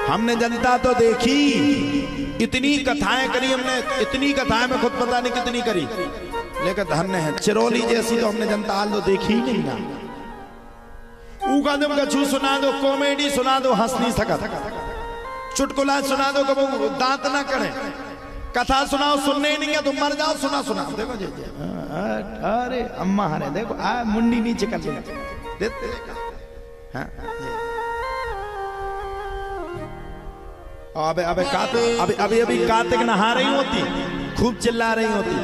हमने जनता तो देखी, इतनी कथाएं करी हमने, इतनी कथाएं में खुद पता नहीं कितनी करी, लेकिन धन्य है चिरौली जैसी तो हमने जनता हाल तो देखी ही नहीं ना। ऊका तुम कछू सुना दो, कॉमेडी सुना दो, हंस नहीं सका, चुटकुला सुना दो कबो दांत ना करे, कथा सुनाओ सुनने ही नहीं है, तुम मर जाओ सुना सुना। देखो जी अरे अम्मा हरे देखो मुंडी नीचे कर देते। हाँ अबे अबे कार्तिक अभी कार्तिक नहा रही होती, खूब चिल्ला रही होती,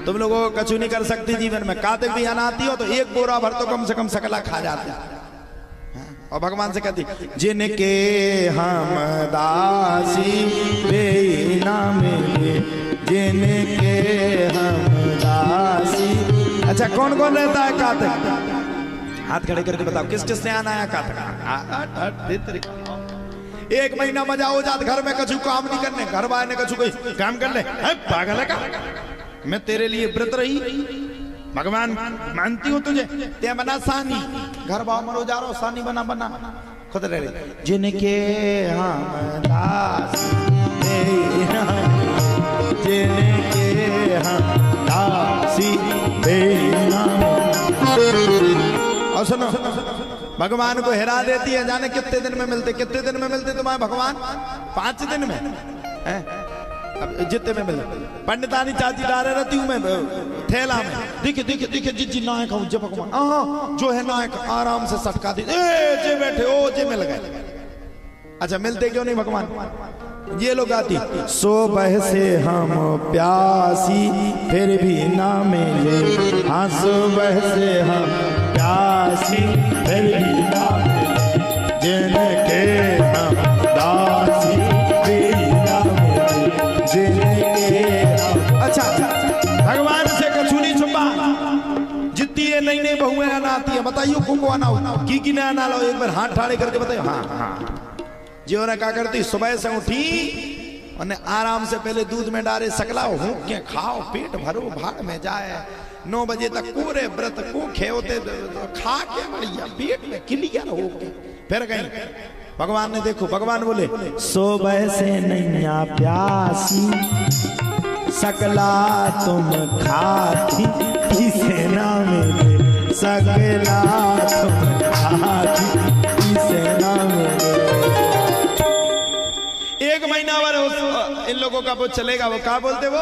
तुम लोगों को कछु नहीं कर सकती जीवन में। कार्तिक भी आती हो तो एक बोरा भर तो कम से कम सकला खा जाती। और भगवान से कहती जिनके हम दासी बेना मिले, जिनके हम दासी। अच्छा कौन कौन रहता है कार्तिक? हाथ खड़े करके बताओ किस किस ने आना है कार्तिक? एक महीना मजा हो जाता, घर में कछु काम नहीं करने, घर वाले ने कछु कोई काम कर ले, पागल है का? मैं तेरे लिए व्रत रही, भगवान मानती हूँ तुझे, ते बना सानी, घर बाव मरो जा रहा सानी बना बना खुद रह रही। जिनके हम दास, जिनके हम दासी बेना। और सुनो भगवान को हिरा देती है, जाने कितने दिन में मिलते, कितने दिन में मिलते तुम्हारे भगवान? 5 दिन में है? अब जितने में मिलते। पंडितानी चाची डाले रहती हूँ मैं थैला में, देखिए देखिए देखिए जी नायक हूँ जब भगवान जो है नायक, आराम से सटका दी, जे बैठे ओ जे मिल गए। अच्छा मिलते क्यों नहीं भगवान? ये लोग आती सुबह से हम प्यासी फिर भी ना मिले, हाँ सुबह से हम प्यासी फिर भी ना मिले, जिनके हम दासी फिर ना मिले, जिनके हम। अच्छा भगवान से कछु नहीं छुपा, जितनी ये नई नई बहुएं आना आती है, बताइयो को आना हो की ने आना लो, एक बार हाथ ठाड़े करके बताइए। हाँ हाँ जो ने क्या करती, सुबह से उठी और आराम से पहले दूध में डाले सकलाओ, हूँ के खाओ, पेट भरो, भाग में जाए, 9 बजे तक पूरे व्रत को खेते खा के बढ़िया पेट में क्लियर हो के फिर गई। भगवान ने देखो, भगवान बोले सुबह से नैया प्यासी सकला तुम खाती, इसे ना मिले, सकला तुम खाती, इसे ना मिले। 1 महीना भर इन लोगों का वो चलेगा, वो क्या बोलते वो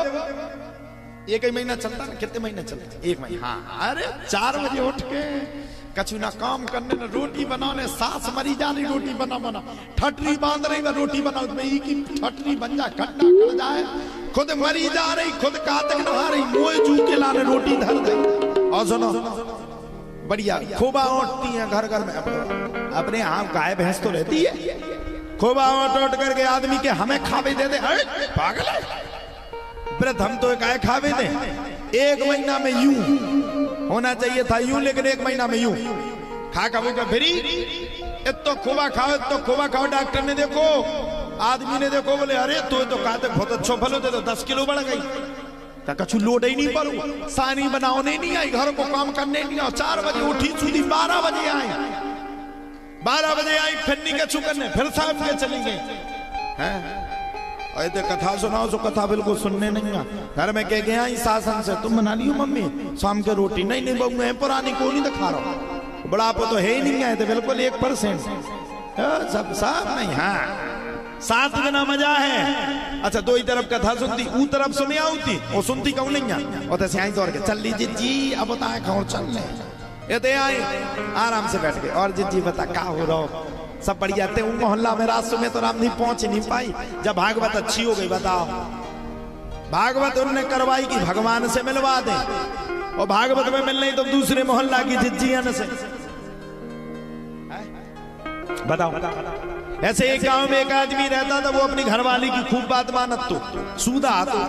1 ही महीना चलता ना, कितने महीने चलते? 1 महीना। हाँ अरे 4 बजे उठ के कछु ना काम करने न रोटी बनाने, सास मरी जा रही रोटी बना बना, ठटरी बांध रही मैं रोटी बना, उसमें की ठटरी बन जाए, खट्टा कर जाए, खुद मरी जा रही, खुद कार्तिक नहा रही, मोए जू के लाने रोटी धर गई। और सुनो बढ़िया खोबा ओटती है घर घर में, अपने यहाँ गाय भैंस तो रहती है, खोबा ओट करके आदमी के हमें खावे दे दे, पागल है व्रत हम तो गाय खावे दे। 1 महीना में यूं होना चाहिए था, यूं, लेकिन 1 महीना में यूं खा खा का फिरी इतो खोबा खाओ, इतो खोबा खाओ। डॉक्टर ने देखो, आदमी ने देखो, बोले अरे तो कहते बहुत अच्छा फल होते, तो 10 किलो बढ़ गई। कछु लोड ही नहीं पड़ू, सानी बनाने नहीं आई, घर को काम करने नहीं आओ। 4 बजे उठी सुधी 12 बजे आई, 12 बजे आई, फिर नहीं कछु करने, फिर शाम के चली गई। तो कथा सुनाओ, तो कथा बिल्कुल सुनने नहीं आ। घर में कह गया शासन से, तुम बना लियो मम्मी शाम के रोटी? नहीं नहीं बहू है पुरानी को नहीं दिखा रहा हूँ, बुढ़ापा तो है ही नहीं आए थे, बिल्कुल 1% सब साफ नहीं। हाँ 7 दिन मजा है। अच्छा 2 ही तरफ कथा सुनती, ऊ तरफ सुनिया होती, वो सुनती क्यों नहीं? और तो दौड़ के चल लीजिए जी, अब बताए खाओ चल रहे आए, आराम से बैठ गए। और जी बता क्या हो रहा? सब बढ़िया थे। मोहल्ला में रात में तो राम नहीं पहुंच नहीं पाई, जब भागवत अच्छी हो गई, बताओ भागवत उन्होंने करवाई कि भगवान से मिलवा दे, और भागवत में मिल नहीं तो दूसरे मोहल्ला की जिज्जियन से। बताओ ऐसे एक गांव में एक आदमी रहता था, वो अपनी घरवाली की खूब बात मानत, तो सूदा तो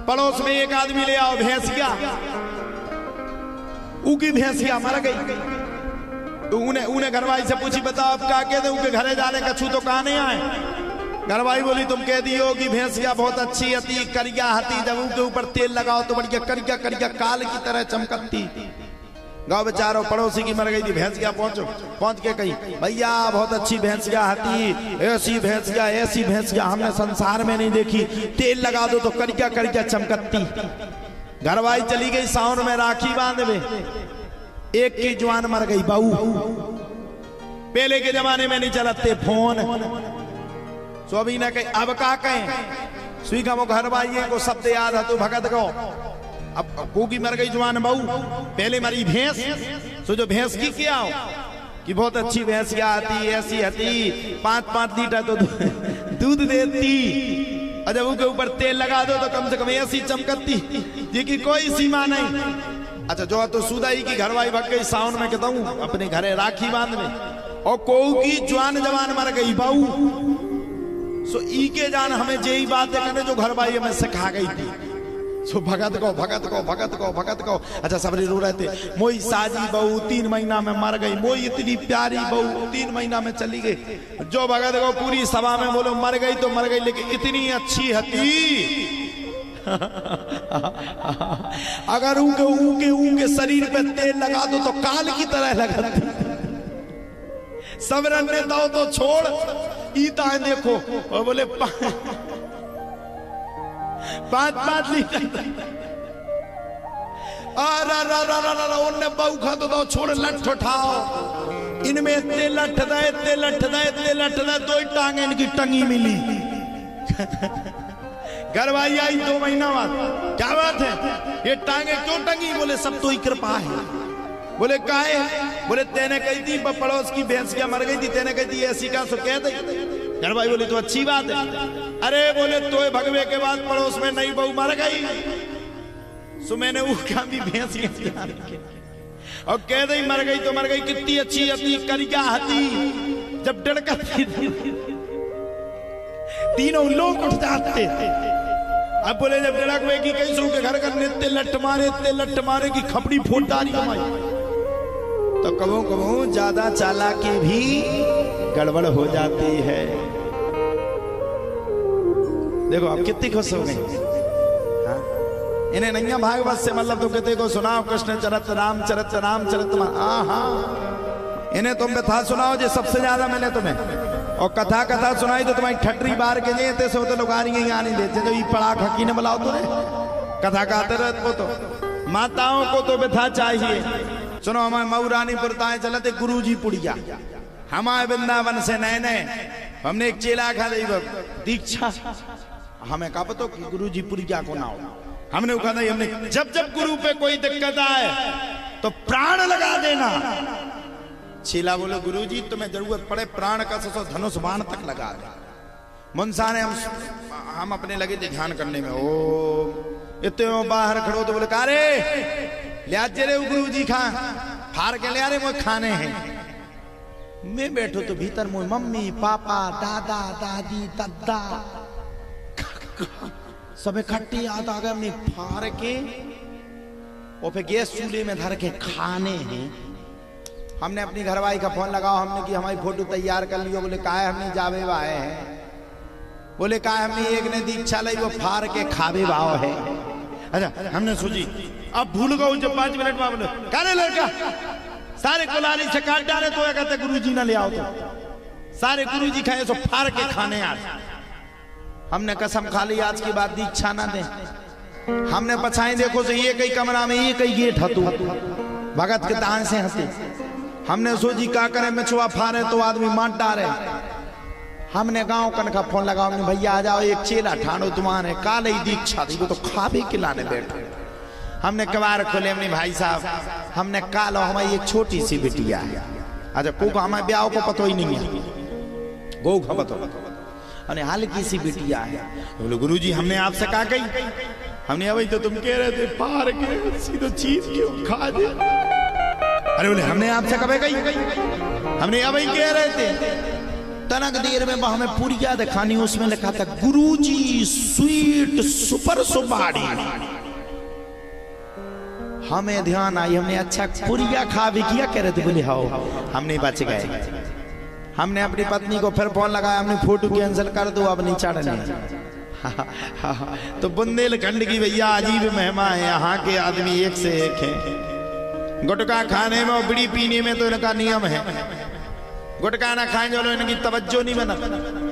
पड़ोस में एक आदमी ले आओ भैंसिया, उनकी भैंसिया मर गई। तो उन्हें घरवाई से पूछी, बताओ आप क्या कहते, उनके घरे जाने का छू तो कहां आए? घरवाई बोली तुम कह दियो कि भैंसिया बहुत अच्छी हती, करिया हती, जब उनके ऊपर तेल लगाओ तो बढ़िया करिया करिया काल की तरह चमकती। गाँव बेचारो पड़ोसी की मर गई थी भैंसिया, पहुंच के कही भैया बहुत अच्छी भैंसिया हती, ऐसी भैंसिया हमने संसार में नहीं देखी, तेल लगा दो तो करिया करिया चमकती। घरवाई चली गई सावन में राखी बांधवे, एक की जवान मर गई बहू। पहले के जमाने में नहीं चलते फोन, सो अभी ना कहीं अब का कहें स्वीका वो घरवाई को शब्द याद है तो भगत को। अब कोकी मर गई जवान बहू, पहले मरी भैंस, सो जो भैंस की क्या हो कि बहुत अच्छी भैंसिया आती, ऐसी आती 5-5 लीटर तो दूध देती, और जब उसके ऊपर तेल लगा दो तो कम से कम ऐसी चमकती जिसकी कोई सीमा नहीं। अच्छा जो तो सुदाई की घरवाई भग गई सावन में कहता हूँ अपने घरे राखी बांधने, और कोऊ की जवान मर गई बहू। सो ई के जान हमें जेई बात करने जो घरवाई हमें सिखा गई थी। सो भगत को। अच्छा सबरी रो रहे थे, मोई साजी बहू 3 महीना में मर गई, मोई इतनी प्यारी बहू 3 महीना में चली गई। जो भगत को पूरी सभा में बोलो मर गई तो मर गई, लेकिन इतनी अच्छी हती अगर ऊके शरीर पे तेल लगा दो तो काल की तरह लगती। सब रन्ने दो तो छोड़ ईता देखो, और बोले 5-5 लीटर उनने बहू खा तो छोड़ लठ उठाओ, इनमें इतने लठ दे 2 टांगे इनकी टंगी मिली। घरवाई आई 2 महीना बाद, क्या बात है ये टांगे क्यों टंगी? बोले सब तो ही कृपा है। बोले काहे? बोले तेने कही थी पड़ोस की भैंसिया मर गई थी, तेने कही थी ऐसी का सो कह दे। घरवाई बोली तो अच्छी बात है। अरे बोले तो भगवे के बाद पड़ोस में नई बहू मर गई, सो मैंने वो क्या भी भैंसिया और कह दई मर गई तो मर गई, कितनी अच्छी हती करिया हती। जब डड़कती तीनों लोग उठ जाते। अब बोले जब डड़क वे की कई सो के घर का इतने लट मारे की खपड़ी फोड़ डाली हमारी, तो कबो ज्यादा चालाकी भी गड़बड़ हो जाती है। देखो आप कितनी खुश हो गई। इन्हें नैया भागवत से मतलब तो कहते को सुनाओ कृष्ण चरित रामचरित इन्हें तुम व्यथा सुनाओ जो सबसे ज्यादा मैंने तुम्हें, और कथा सुनाई तो तुम्हारी ठटरी बार के जेते से तो लोग आ नहीं देते। तो ये पड़ा खकी ने बुलाओ तो कथा गाते रहते को तो माताओं को तो व्यथा चाहिए। सुनो हमारे मऊरानीपुर ताए चलते गुरुजी पुड़िया, हमारे वृंदावन से नए हमने एक चेला खा दीक्षा, हमें कहा पता कि गुरुजी पुड़िया को ना हो। हमने कहा था हमने जब गुरु पे कोई दिक्कत आए तो प्राण लगा देना। चेला बोलो गुरुजी तुम्हें जरूरत पड़े प्राण का सो धनुष बाण तक लगा दे। मुंसा ने हम अपने लगे थे ध्यान करने में, ओ इतने बाहर खड़ो तो बोले कारे लिया रे गुरुजी खा फार के लिया रे वो खाने हैं। मैं बैठो तो भीतर मोई मम्मी पापा दादा दादी दद्दा सब इकट्ठे याद आ गए। हमने फार के और फिर गैस चूल्हे में धर के खाने हैं। हमने अपनी घरवाई का फोन लगाओ, हमने कि हमारी फोटो तैयार कर लियो। बोले काहे हमने जावे आए हैं, बोले काहे हमने एक ने दीक्षा लाई वो फार के खावे भाव है। अच्छा हमने सोची अब भूल गए जब 5 मिनट में बोले कारे लड़का सारे कुलारी से काट डाले तो कहते गुरुजी ना ले आओ, तो सारे गुरुजी खाए सो फार के खाने। आज हमने कसम खा ली आज की बात दीक्षा ना दे। हमने पछाई देखो से ये कई कमरा में ये कई गेट हतू भगत के तान से हंसे। हमने सोची का करे मछुआ फारे तो आदमी मार डारे। हमने गांव कन का फोन लगाओ, हमने भैया आ जाओ एक चेला ठाणो तुम्हारे काले दीक्षा थी वो तो खावे खिलाने बैठे। हमने कबार खोले, हमने भाई साहब हमने कालो हमारी एक छोटी सी बिटिया है। अच्छा को हमारे ब्याह को पतो ही नहीं है, गो का पतो अरे हल्की सी बिटिया है। बोले गुरुजी हमने आपसे कहा कही, हमने अभी तो तुम कह रहे थे फार के सीधो चीज क्यों खा दे। अरे बोले हमने आपसे कभी कही, हमने अभी कह रहे थे तनक देर में हमें पुड़िया दिखानी, उसमें लिखा था गुरुजी स्वीट सुपर सुपारी। हमें ध्यान आई, हमने अच्छा पुड़िया खा भी किया कह रहे थे। बोले हाँ हमने बच गए। हमने अपनी पत्नी को फिर फोन लगाया, हमने फोटो कैंसिल कर दो अब नहीं चढ़ने। तो बुंदेलखंड की भैया अजीब महिमा है, यहाँ के आदमी एक से एक है। गुटखा खाने में और बीड़ी पीने में तो इनका नियम है। गुटखा ना खाएंगे बोलो इनकी तवज्जो नहीं बनत।